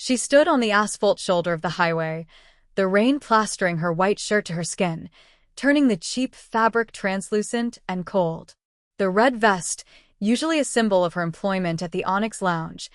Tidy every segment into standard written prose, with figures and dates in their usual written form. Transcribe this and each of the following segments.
She stood on the asphalt shoulder of the highway, the rain plastering her white shirt to her skin, turning the cheap fabric translucent and cold. The red vest, usually a symbol of her employment at the Onyx Lounge,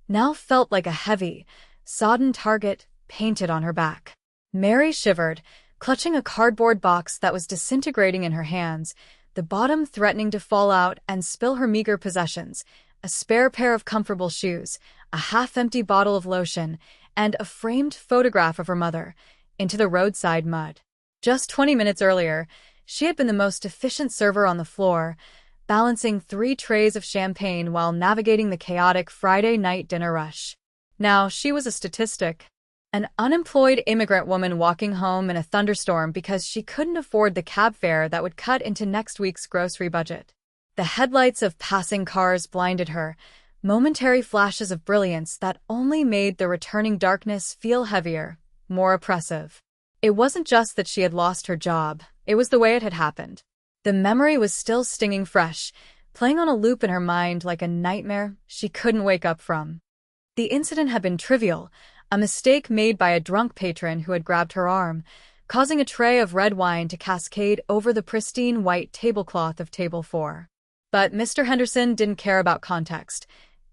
now felt like a heavy, sodden target painted on her back. Mary shivered, clutching a cardboard box that was disintegrating in her hands, the bottom threatening to fall out and spill her meager possessions: a spare pair of comfortable shoes, a half-empty bottle of lotion, and a framed photograph of her mother, into the roadside mud. Just 20 minutes earlier, she had been the most efficient server on the floor, balancing 3 trays of champagne while navigating the chaotic Friday night dinner rush. Now she was a statistic. An unemployed immigrant woman walking home in a thunderstorm because she couldn't afford the cab fare that would cut into next week's grocery budget. The headlights of passing cars blinded her, momentary flashes of brilliance that only made the returning darkness feel heavier, more oppressive. It wasn't just that she had lost her job, it was the way it had happened. The memory was still stinging fresh, playing on a loop in her mind like a nightmare she couldn't wake up from. The incident had been trivial, a mistake made by a drunk patron who had grabbed her arm, causing a tray of red wine to cascade over the pristine white tablecloth of table 4. But Mr. Henderson didn't care about context.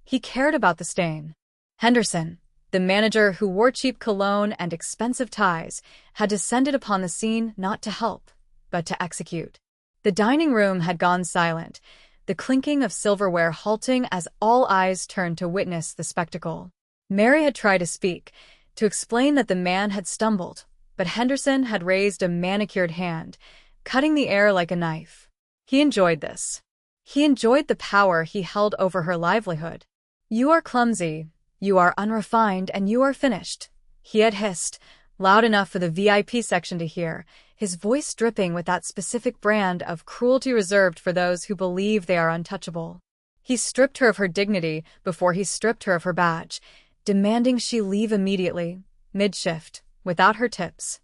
He cared about the stain. Henderson, the manager who wore cheap cologne and expensive ties, had descended upon the scene not to help, but to execute. The dining room had gone silent, the clinking of silverware halting as all eyes turned to witness the spectacle. Mary had tried to speak, to explain that the man had stumbled, but Henderson had raised a manicured hand, cutting the air like a knife. He enjoyed this. He enjoyed the power he held over her livelihood. "You are clumsy, you are unrefined, and you are finished," he had hissed, loud enough for the VIP section to hear, his voice dripping with that specific brand of cruelty reserved for those who believe they are untouchable. He stripped her of her dignity before he stripped her of her badge, demanding she leave immediately, mid-shift, without her tips.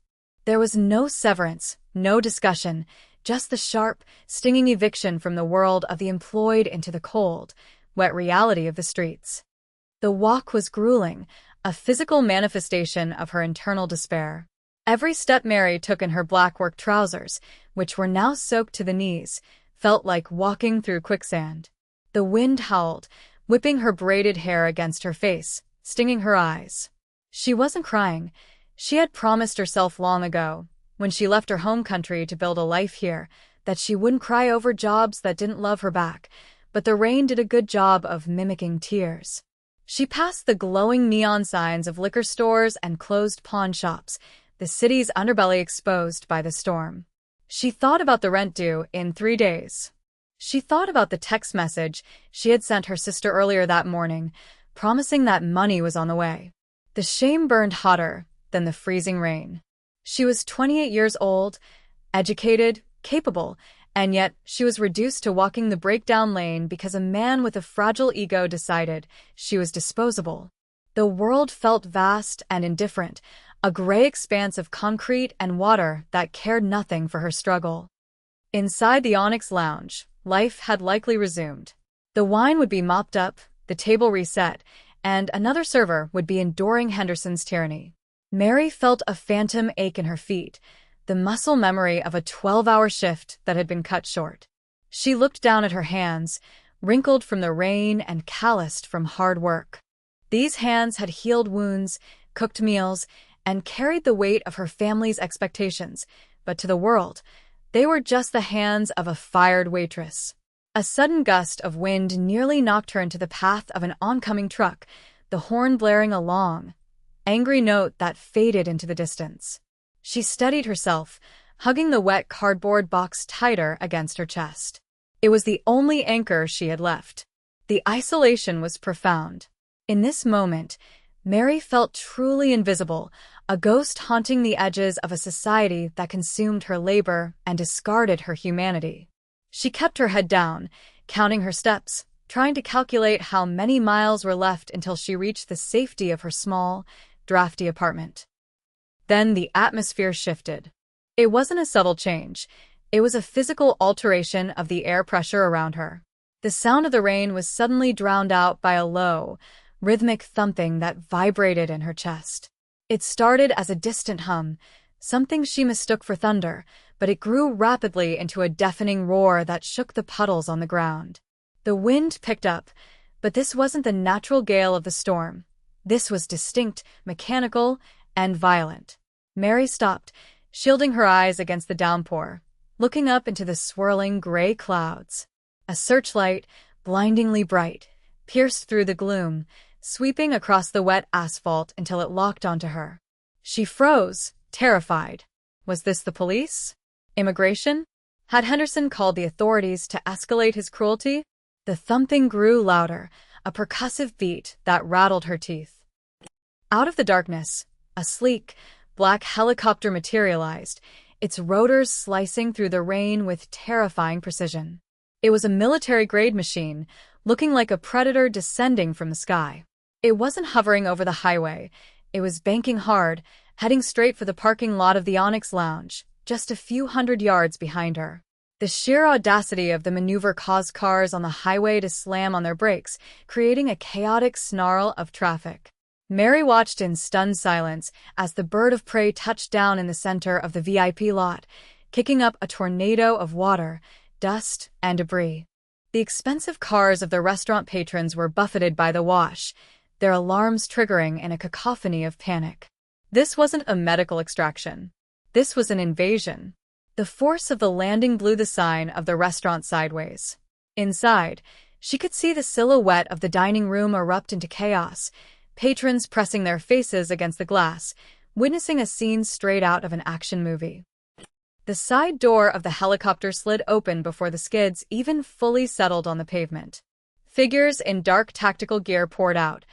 There was no severance, no discussion, just the sharp, stinging eviction from the world of the employed into the cold, wet reality of the streets. The walk was grueling, a physical manifestation of her internal despair. Every step Mary took in her black work trousers, which were now soaked to the knees, felt like walking through quicksand. The wind howled, whipping her braided hair against her face, stinging her eyes. She wasn't crying. She had promised herself long ago, when she left her home country to build a life here, that she wouldn't cry over jobs that didn't love her back, but the rain did a good job of mimicking tears. She passed the glowing neon signs of liquor stores and closed pawn shops, the city's underbelly exposed by the storm. She thought about the rent due in 3 days. She thought about the text message she had sent her sister earlier that morning, promising that money was on the way. The shame burned hotter than the freezing rain. She was 28 years old, educated, capable, and yet she was reduced to walking the breakdown lane because a man with a fragile ego decided she was disposable. The world felt vast and indifferent, a gray expanse of concrete and water that cared nothing for her struggle. Inside the Onyx Lounge, life had likely resumed. The wine would be mopped up, the table reset, and another server would be enduring Henderson's tyranny. Mary felt a phantom ache in her feet, the muscle memory of a 12-hour shift that had been cut short. She looked down at her hands, wrinkled from the rain and calloused from hard work. These hands had healed wounds, cooked meals, and carried the weight of her family's expectations, but to the world, they were just the hands of a fired waitress. A sudden gust of wind nearly knocked her into the path of an oncoming truck, the horn blaring a long, angry note that faded into the distance. She steadied herself, hugging the wet cardboard box tighter against her chest. It was the only anchor she had left. The isolation was profound. In this moment, Mary felt truly invisible, a ghost haunting the edges of a society that consumed her labor and discarded her humanity. She kept her head down, counting her steps, trying to calculate how many miles were left until she reached the safety of her small, drafty apartment. Then the atmosphere shifted. It wasn't a subtle change. It was a physical alteration of the air pressure around her. The sound of the rain was suddenly drowned out by a low, rhythmic thumping that vibrated in her chest. It started as a distant hum, something she mistook for thunder, but it grew rapidly into a deafening roar that shook the puddles on the ground. The wind picked up, but this wasn't the natural gale of the storm. This was distinct, mechanical, and violent. Mary stopped, shielding her eyes against the downpour, looking up into the swirling gray clouds. A searchlight, blindingly bright, pierced through the gloom, sweeping across the wet asphalt until it locked onto her. She froze, terrified. Was this the police? Immigration? Had Henderson called the authorities to escalate his cruelty? The thumping grew louder, a percussive beat that rattled her teeth. Out of the darkness, a sleek, black helicopter materialized, its rotors slicing through the rain with terrifying precision. It was a military-grade machine, looking like a predator descending from the sky. It wasn't hovering over the highway. It was banking hard, heading straight for the parking lot of the Onyx Lounge, just a few hundred yards behind her. The sheer audacity of the maneuver caused cars on the highway to slam on their brakes, creating a chaotic snarl of traffic. Mary watched in stunned silence as the bird of prey touched down in the center of the VIP lot, kicking up a tornado of water, dust, and debris. The expensive cars of the restaurant patrons were buffeted by the wash, their alarms triggering in a cacophony of panic. This wasn't a medical extraction. This was an invasion. The force of the landing blew the sign of the restaurant sideways. Inside, she could see the silhouette of the dining room erupt into chaos, patrons pressing their faces against the glass, witnessing a scene straight out of an action movie. The side door of the helicopter slid open before the skids even fully settled on the pavement. Figures in dark tactical gear poured out,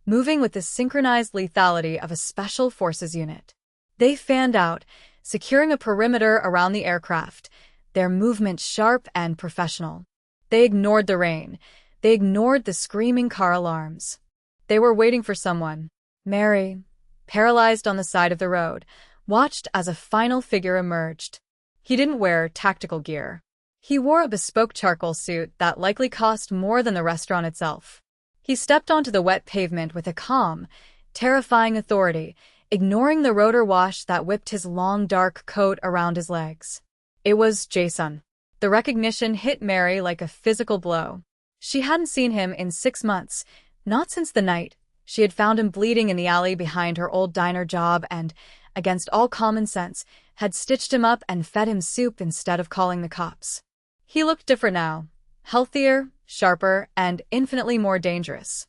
moving with the synchronized lethality of a special forces unit. They fanned out, securing a perimeter around the aircraft, their movement sharp and professional. They ignored the rain. They ignored the screaming car alarms. They were waiting for someone. Mary, paralyzed on the side of the road, watched as a final figure emerged. He didn't wear tactical gear. He wore a bespoke charcoal suit that likely cost more than the restaurant itself. He stepped onto the wet pavement with a calm, terrifying authority, ignoring the rotor wash that whipped his long dark coat around his legs. It was Jason. The recognition hit Mary like a physical blow. She hadn't seen him in 6 months, not since the night she had found him bleeding in the alley behind her old diner job and, against all common sense, had stitched him up and fed him soup instead of calling the cops. He looked different now, healthier, sharper, and infinitely more dangerous.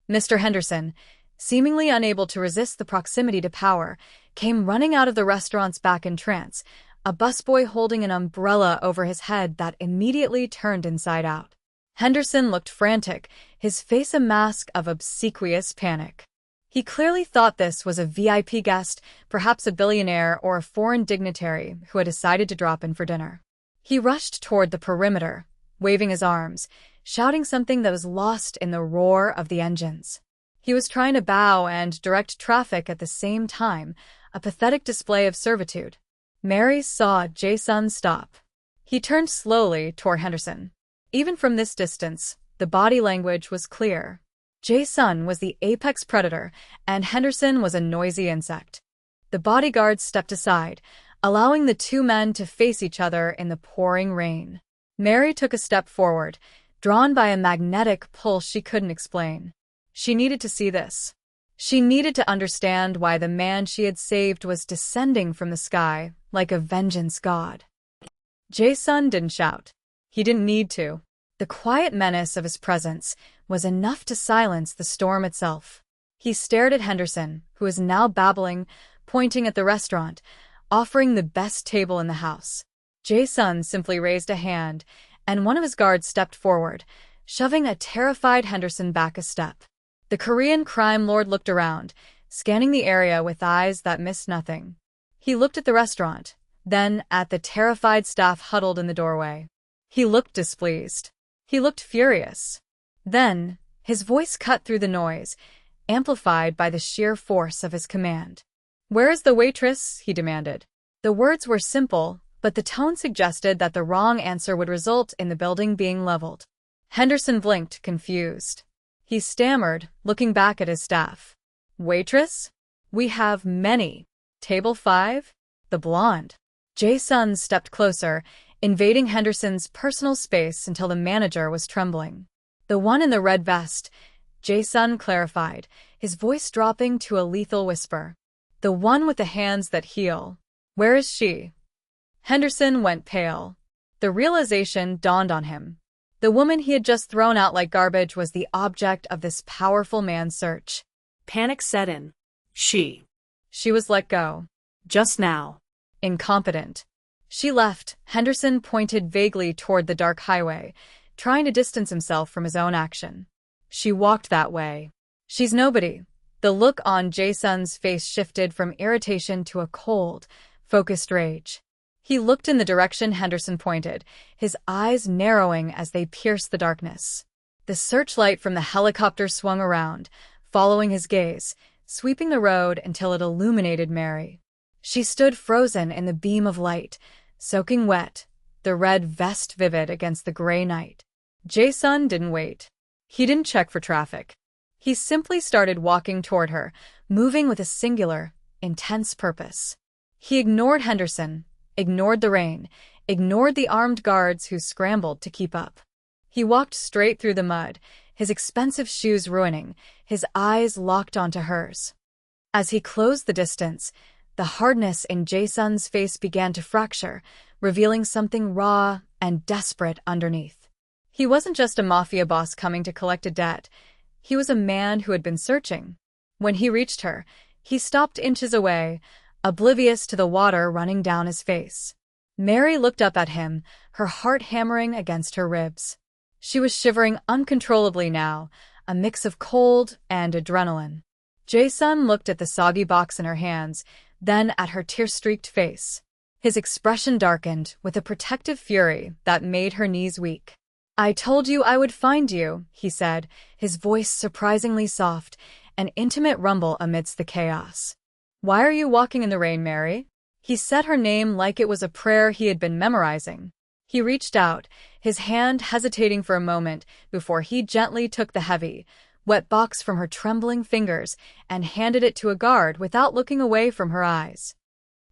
Mr. Henderson, seemingly unable to resist the proximity to power, came running out of the restaurant's back entrance, a busboy holding an umbrella over his head that immediately turned inside out. Henderson looked frantic, his face a mask of obsequious panic. He clearly thought this was a VIP guest, perhaps a billionaire or a foreign dignitary who had decided to drop in for dinner. He rushed toward the perimeter, waving his arms, shouting something that was lost in the roar of the engines. He was trying to bow and direct traffic at the same time, a pathetic display of servitude. Mary saw Jason stop. He turned slowly toward Henderson. Even from this distance, the body language was clear. Jason was the apex predator, and Henderson was a noisy insect. The bodyguards stepped aside, allowing the two men to face each other in the pouring rain. Mary took a step forward, drawn by a magnetic pull she couldn't explain. She needed to see this. She needed to understand why the man she had saved was descending from the sky like a vengeance god. Jason didn't shout. He didn't need to. The quiet menace of his presence was enough to silence the storm itself. He stared at Henderson, who was now babbling, pointing at the restaurant, offering the best table in the house. Jason simply raised a hand, and one of his guards stepped forward, shoving a terrified Henderson back a step. The Korean crime lord looked around, scanning the area with eyes that missed nothing. He looked at the restaurant, then at the terrified staff huddled in the doorway. He looked displeased. He looked furious. Then, his voice cut through the noise, amplified by the sheer force of his command. "Where is the waitress?" he demanded. The words were simple, but the tone suggested that the wrong answer would result in the building being leveled. Henderson blinked, confused. He stammered, looking back at his staff. Waitress? We have many. Table 5? The blonde. Jae-sun stepped closer, invading Henderson's personal space until the manager was trembling. The one in the red vest, Jae-sun clarified, his voice dropping to a lethal whisper. The one with the hands that heal. Where is she? Henderson went pale. The realization dawned on him. The woman he had just thrown out like garbage was the object of this powerful man's search. Panic set in. She was let go. Just now. Incompetent. She left. Henderson pointed vaguely toward the dark highway, trying to distance himself from his own action. She walked that way. She's nobody. The look on Jae-sun's face shifted from irritation to a cold, focused rage. He looked in the direction Henderson pointed, his eyes narrowing as they pierced the darkness. The searchlight from the helicopter swung around, following his gaze, sweeping the road until it illuminated Mary. She stood frozen in the beam of light, soaking wet, the red vest vivid against the gray night. Jae-sun didn't wait. He didn't check for traffic. He simply started walking toward her, moving with a singular, intense purpose. He ignored Henderson, ignored the rain, ignored the armed guards who scrambled to keep up. He walked straight through the mud, his expensive shoes ruining, his eyes locked onto hers. As he closed the distance, the hardness in Jae-sun's face began to fracture, revealing something raw and desperate underneath. He wasn't just a mafia boss coming to collect a debt. He was a man who had been searching. When he reached her, he stopped inches away, oblivious to the water running down his face. Mary looked up at him, her heart hammering against her ribs. She was shivering uncontrollably now, a mix of cold and adrenaline. Jae-sun looked at the soggy box in her hands, then at her tear-streaked face. His expression darkened with a protective fury that made her knees weak. I told you I would find you, he said, his voice surprisingly soft, an intimate rumble amidst the chaos. Why are you walking in the rain, Mary? He said her name like it was a prayer he had been memorizing. He reached out, his hand hesitating for a moment before he gently took the heavy, wet box from her trembling fingers and handed it to a guard without looking away from her eyes.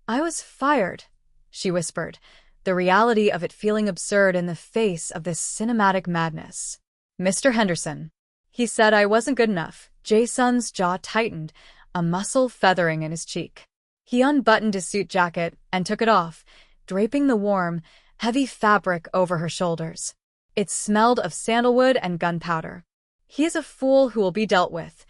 I was fired, she whispered, the reality of it feeling absurd in the face of this cinematic madness. Mr. Henderson. He said I wasn't good enough. Jae-sun's jaw tightened, a muscle feathering in his cheek. He unbuttoned his suit jacket and took it off, draping the warm, heavy fabric over her shoulders. It smelled of sandalwood and gunpowder. He is a fool who will be dealt with,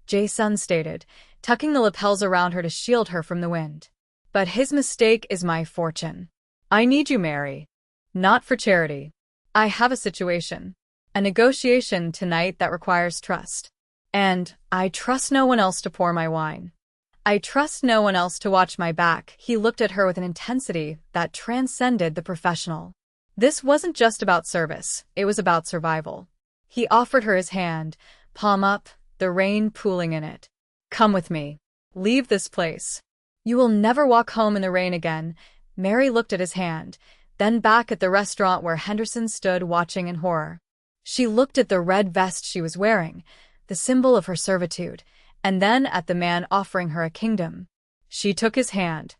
Jae-sun stated, tucking the lapels around her to shield her from the wind. But his mistake is my fortune. I need you, Mary. Not for charity. I have a situation. A negotiation tonight that requires trust. And I trust no one else to pour my wine. I trust no one else to watch my back. He looked at her with an intensity that transcended the professional. This wasn't just about service, it was about survival. He offered her his hand, palm up, the rain pooling in it. Come with me. Leave this place. You will never walk home in the rain again. Mary looked at his hand, then back at the restaurant where Henderson stood watching in horror. She looked at the red vest she was wearing, the symbol of her servitude, and then at the man offering her a kingdom. She took his hand.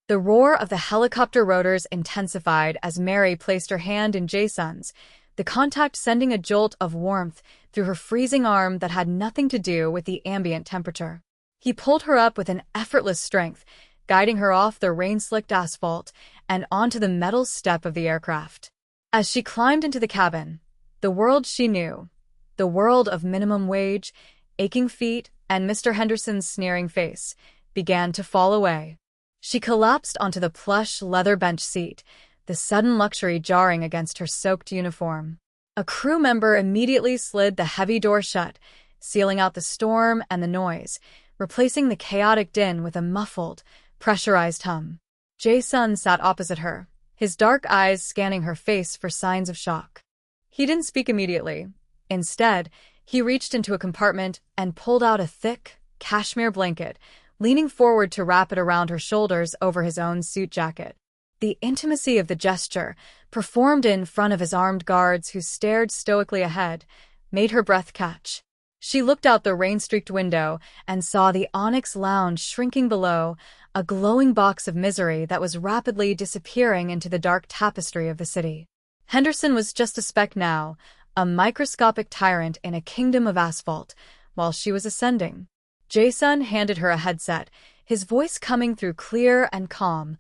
The roar of the helicopter rotors intensified as Mary placed her hand in Jae-sun's, the contact sending a jolt of warmth through her freezing arm that had nothing to do with the ambient temperature. He pulled her up with an effortless strength, guiding her off the rain-slicked asphalt and onto the metal step of the aircraft. As she climbed into the cabin, the world she knew, the world of minimum wage, aching feet, and Mr. Henderson's sneering face, began to fall away. She collapsed onto the plush leather bench seat, the sudden luxury jarring against her soaked uniform. A crew member immediately slid the heavy door shut, sealing out the storm and the noise, replacing the chaotic din with a muffled, pressurized hum. Jae-sun sat opposite her, his dark eyes scanning her face for signs of shock. He didn't speak immediately. Instead, he reached into a compartment and pulled out a thick, cashmere blanket, leaning forward to wrap it around her shoulders over his own suit jacket. The intimacy of the gesture, performed in front of his armed guards who stared stoically ahead, made her breath catch. She looked out the rain-streaked window and saw the onyx lounge shrinking below, a glowing box of misery that was rapidly disappearing into the dark tapestry of the city. Henderson was just a speck now, a microscopic tyrant in a kingdom of asphalt, while she was ascending. Jason handed her a headset, his voice coming through clear and calm,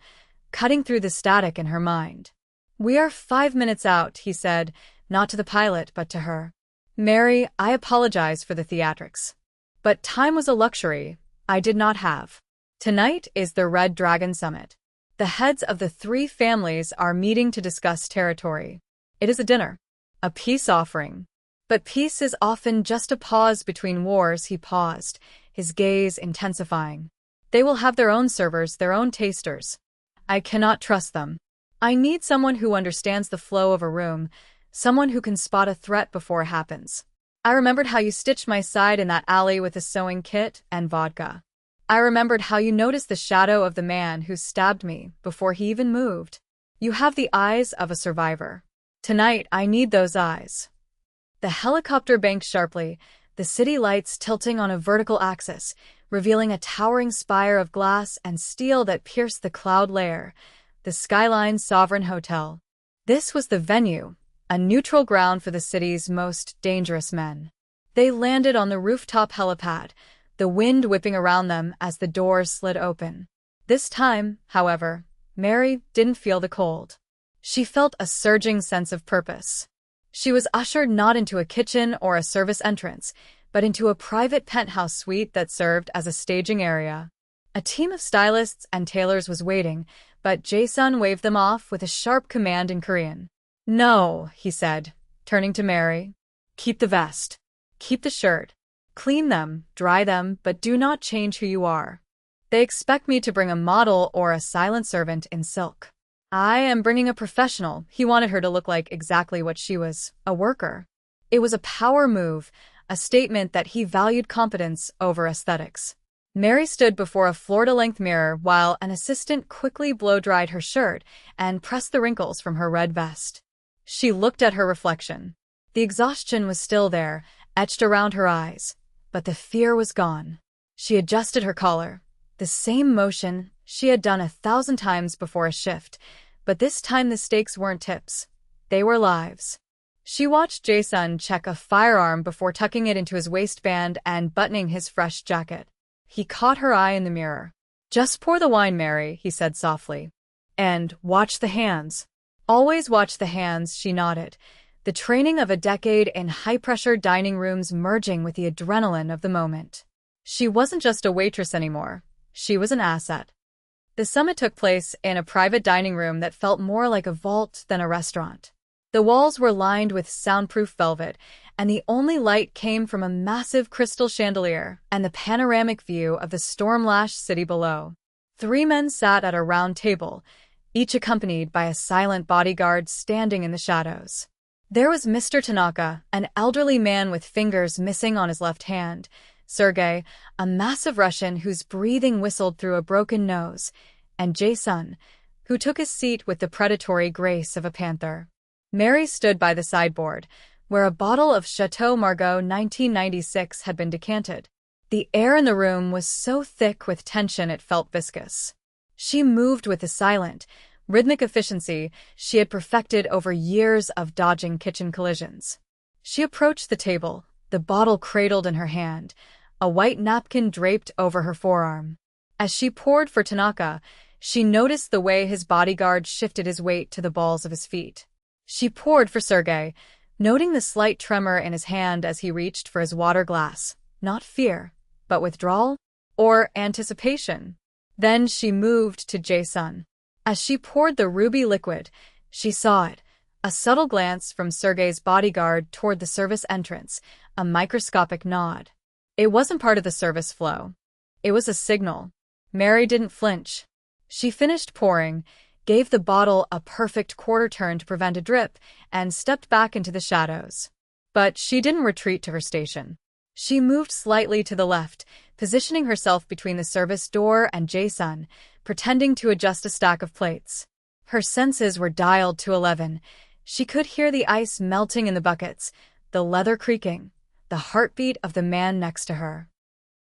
cutting through the static in her mind. "We are 5 minutes out," he said, not to the pilot but to her. "Mary, I apologize for the theatrics. But time was a luxury I did not have. Tonight is the Red Dragon Summit. The heads of the 3 families are meeting to discuss territory. It is a dinner, a peace offering. But peace is often just a pause between wars." He paused, his gaze intensifying. "They will have their own servers, their own tasters. I cannot trust them. I need someone who understands the flow of a room, someone who can spot a threat before it happens. I remembered how you stitched my side in that alley with a sewing kit and vodka. I remembered how you noticed the shadow of the man who stabbed me before he even moved. You have the eyes of a survivor. Tonight, I need those eyes." The helicopter banked sharply, the city lights tilting on a vertical axis, revealing a towering spire of glass and steel that pierced the cloud layer, the Skyline Sovereign Hotel. This was the venue, a neutral ground for the city's most dangerous men. They landed on the rooftop helipad, the wind whipping around them as the doors slid open. This time, however, Mary didn't feel the cold. She felt a surging sense of purpose. She was ushered not into a kitchen or a service entrance, but into a private penthouse suite that served as a staging area. A team of stylists and tailors was waiting, but Jason waved them off with a sharp command in Korean. "No," he said, turning to Mary. "Keep the vest. Keep the shirt. Clean them, dry them, but do not change who you are. They expect me to bring a model or a silent servant in silk. I am bringing a professional." He wanted her to look like exactly what she was, a worker. It was a power move, a statement that he valued competence over aesthetics. Mary stood before a floor-to-length mirror while an assistant quickly blow-dried her shirt and pressed the wrinkles from her red vest. She looked at her reflection. The exhaustion was still there, etched around her eyes, but the fear was gone. She adjusted her collar, the same motion she had done 1,000 times before a shift, but this time the stakes weren't tips. They were lives. She watched Jason check a firearm before tucking it into his waistband and buttoning his fresh jacket. He caught her eye in the mirror. "Just pour the wine, Mary," he said softly. "And watch the hands. Always watch the hands," she nodded, the training of a decade in high-pressure dining rooms merging with the adrenaline of the moment. She wasn't just a waitress anymore. She was an asset. The summit took place in a private dining room that felt more like a vault than a restaurant. The walls were lined with soundproof velvet, and the only light came from a massive crystal chandelier and the panoramic view of the storm-lashed city below. 3 men sat at a round table, each accompanied by a silent bodyguard standing in the shadows. There was Mr. Tanaka, an elderly man with fingers missing on his left hand, Sergei, a massive Russian whose breathing whistled through a broken nose, and Jason, who took his seat with the predatory grace of a panther. Mary stood by the sideboard, where a bottle of Chateau Margaux 1996 had been decanted. The air in the room was so thick with tension it felt viscous. She moved with the silent, rhythmic efficiency she had perfected over years of dodging kitchen collisions. She approached the table, the bottle cradled in her hand, a white napkin draped over her forearm. As she poured for Tanaka, she noticed the way his bodyguard shifted his weight to the balls of his feet. She poured for Sergei, noting the slight tremor in his hand as he reached for his water glass. Not fear, but withdrawal or anticipation. Then she moved to Jason. As she poured the ruby liquid, she saw it, a subtle glance from Sergei's bodyguard toward the service entrance, a microscopic nod. It wasn't part of the service flow. It was a signal. Mary didn't flinch. She finished pouring, gave the bottle a perfect quarter turn to prevent a drip, and stepped back into the shadows. But she didn't retreat to her station. She moved slightly to the left, positioning herself between the service door and Jason, pretending to adjust a stack of plates. Her senses were dialed to 11. She could hear the ice melting in the buckets, the leather creaking, the heartbeat of the man next to her.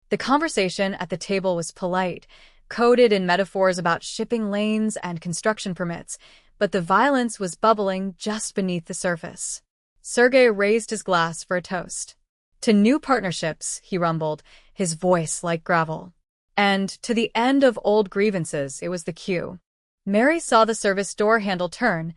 The conversation at the table was polite, coded in metaphors about shipping lanes and construction permits, but the violence was bubbling just beneath the surface. Sergei raised his glass for a toast. To new partnerships, he rumbled, his voice like gravel. And to the end of old grievances, it was the cue. Mary saw the service door handle turn,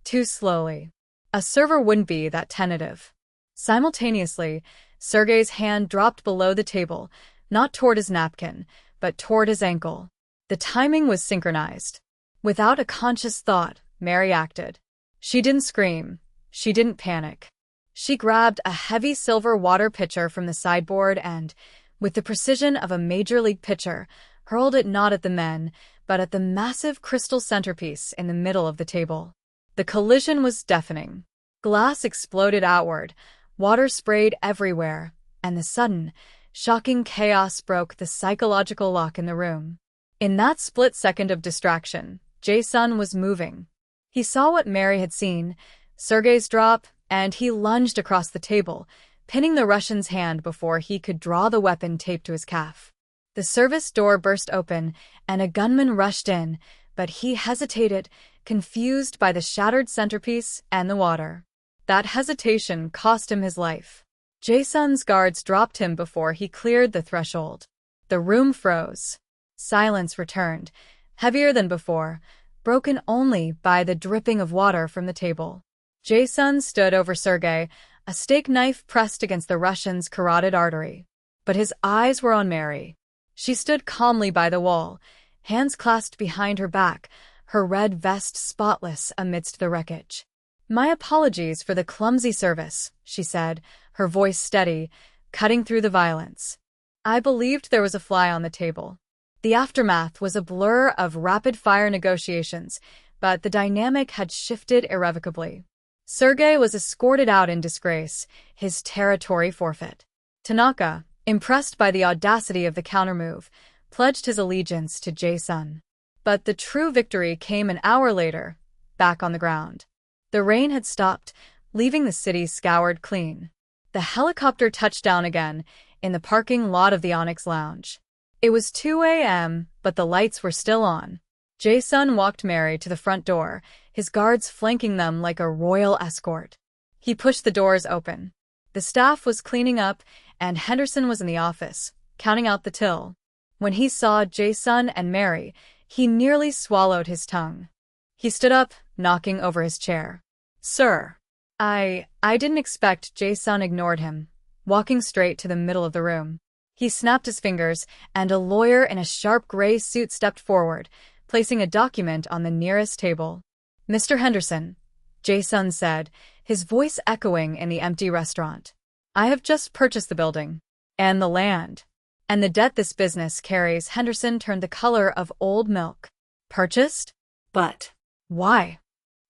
too slowly. A server wouldn't be that tentative. Simultaneously, Sergei's hand dropped below the table, not toward his napkin, but toward his ankle. The timing was synchronized. Without a conscious thought, Mary acted. She didn't scream. She didn't panic. She grabbed a heavy silver water pitcher from the sideboard and, with the precision of a major league pitcher, hurled it not at the men, but at the massive crystal centerpiece in the middle of the table. The collision was deafening. Glass exploded outward, water sprayed everywhere, and the sudden, shocking chaos broke the psychological lock in the room. In that split second of distraction, Jason was moving. He saw what Mary had seen, Sergei's drop, and he lunged across the table, pinning the Russian's hand before he could draw the weapon taped to his calf. The service door burst open, and a gunman rushed in, but he hesitated, confused by the shattered centerpiece and the water. That hesitation cost him his life. Jason's guards dropped him before he cleared the threshold. The room froze. Silence returned, heavier than before, broken only by the dripping of water from the table. Jason stood over Sergei, a steak knife pressed against the Russian's carotid artery. But his eyes were on Mary. She stood calmly by the wall, hands clasped behind her back, her red vest spotless amidst the wreckage. "My apologies for the clumsy service," she said, her voice steady, cutting through the violence. "I believed there was a fly on the table." The aftermath was a blur of rapid-fire negotiations, but the dynamic had shifted irrevocably. Sergei was escorted out in disgrace, his territory forfeit. Tanaka, impressed by the audacity of the countermove, pledged his allegiance to Jason. But the true victory came an hour later, back on the ground. The rain had stopped, leaving the city scoured clean. The helicopter touched down again, in the parking lot of the Onyx Lounge. It was 2 a.m., but the lights were still on. Jason walked Mary to the front door, his guards flanking them like a royal escort. He pushed the doors open. The staff was cleaning up, and Henderson was in the office, counting out the till. When he saw Jason and Mary, he nearly swallowed his tongue. He stood up, knocking over his chair. "Sir." I didn't expect." Jason ignored him, walking straight to the middle of the room. He snapped his fingers, and a lawyer in a sharp gray suit stepped forward, placing a document on the nearest table. "Mr. Henderson," Jason said, his voice echoing in the empty restaurant. "I have just purchased the building. And the land. And the debt this business carries." Henderson turned the color of old milk. "Purchased? But Why?"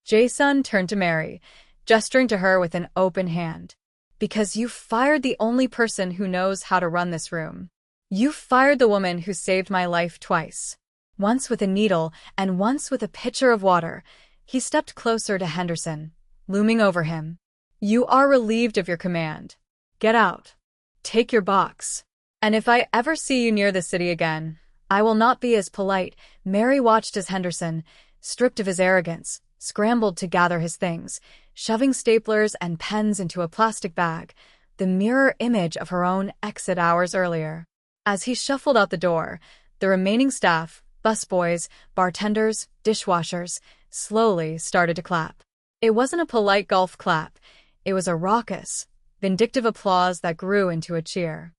Jason turned to Mary, gesturing to her with an open hand. "Because you fired the only person who knows how to run this room. You fired the woman who saved my life twice. Once with a needle and once with a pitcher of water." He stepped closer to Henderson, looming over him. "You are relieved of your command. Get out. Take your box. And if I ever see you near the city again, I will not be as polite." Mary watched as Henderson, stripped of his arrogance, scrambled to gather his things, shoving staplers and pens into a plastic bag, the mirror image of her own exit hours earlier. As he shuffled out the door, the remaining staff, busboys, bartenders, dishwashers, slowly started to clap. It wasn't a polite golf clap. It was a raucous, vindictive applause that grew into a cheer.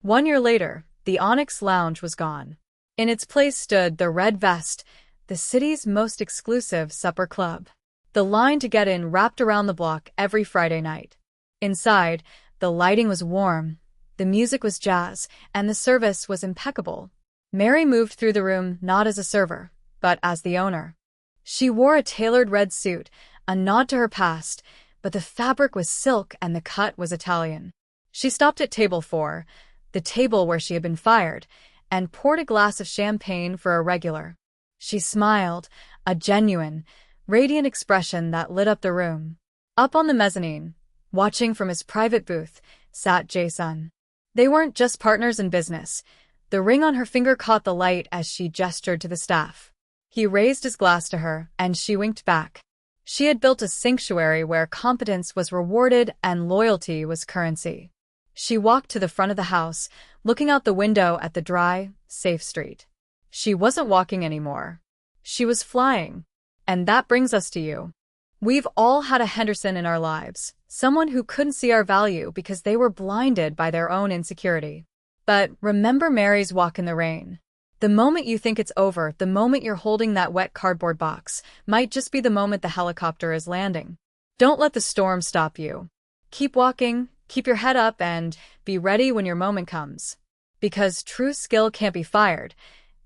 1 year later, the Onyx Lounge was gone. In its place stood the Red Vest, the city's most exclusive supper club. The line to get in wrapped around the block every Friday night. Inside, the lighting was warm, the music was jazz, and the service was impeccable. Mary moved through the room not as a server, but as the owner. She wore a tailored red suit, a nod to her past, but the fabric was silk and the cut was Italian. She stopped at table 4, the table where she had been fired, and poured a glass of champagne for a regular. She smiled, a genuine, radiant expression that lit up the room. Up on the mezzanine, watching from his private booth, sat Jae-sun. They weren't just partners in business. The ring on her finger caught the light as she gestured to the staff. He raised his glass to her, and she winked back. She had built a sanctuary where competence was rewarded and loyalty was currency. She walked to the front of the house, looking out the window at the dry, safe street. She wasn't walking anymore. She was flying. And that brings us to you. We've all had a Henderson in our lives, someone who couldn't see our value because they were blinded by their own insecurity. But remember Mary's walk in the rain. The moment you think it's over, the moment you're holding that wet cardboard box, might just be the moment the helicopter is landing. Don't let the storm stop you. Keep walking, keep your head up, and be ready when your moment comes. Because true skill can't be fired,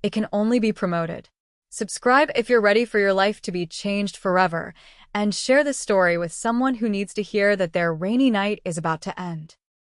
it can only be promoted. Subscribe if you're ready for your life to be changed forever, and share this story with someone who needs to hear that their rainy night is about to end.